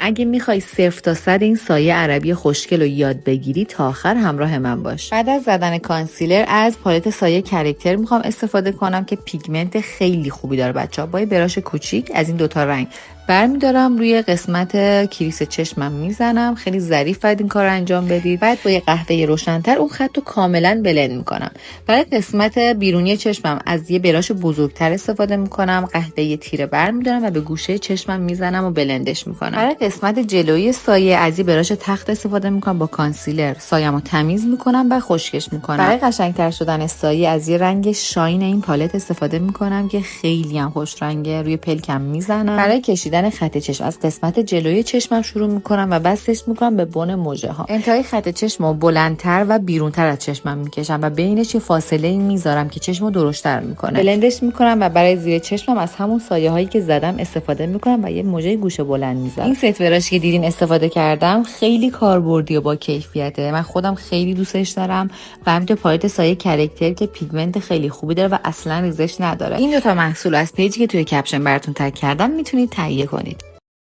اگه میخوای 0 تا 100 این سایه عربی خوشگل رو یاد بگیری تا آخر همراه من باش. بعد از زدن کانسیلر از پالت سایه کرکتر میخوام استفاده کنم که پیگمنت خیلی خوبی داره بچه‌ها. با یه براش کوچیک از این دوتا رنگ برمیدارم روی قسمت کریس چشمم میزنم. خیلی ظریف باید این کار انجام بدید. بعد با یه قهوه روشن‌تر اون خط رو کاملا بلند میکنم. برای قسمت بیرونی چشمم از یه براش بزرگتر استفاده میکنم. قهوه تیره برمیدارم و به گوشه چشمم میزنم و بلندش میکنم. برای قسمت جلویی سایه از یه براش تخت استفاده میکنم. با کانسیلر سایه‌مو تمیز میکنم و خشکش میکنم. برای قشنگتر شدن سایه از یه رنگ شاین این پالت استفاده میکنم که خیلی هم خوش رنگه. روی پلکم میزنم. برای کشیدن خط چشم از قسمت جلوی چشمم شروع میکنم و بستش میکنم به بن مژه ها. انتهای خط چشمو بلندتر و بیرونتر از چشمم میکشم و بینش یه فاصله میذارم که چشمو درشت‌تر میکنه. بلندش میکنم و برای زیر چشمم از همون سایه هایی که زدم استفاده میکنم و یه مژه گوشه بلند میذارم. این ست براش که دیدین استفاده کردم خیلی کاربردی و با کیفیته. من خودم خیلی دوستش دارم و همینطور پالت سایه کرکتر که پیگمنت خیلی خوبی داره و اصلا ریزش نداره. این دو تا محصول از پیجی که توی کپشن براتون تگ کردم میتونید تهیه کنید.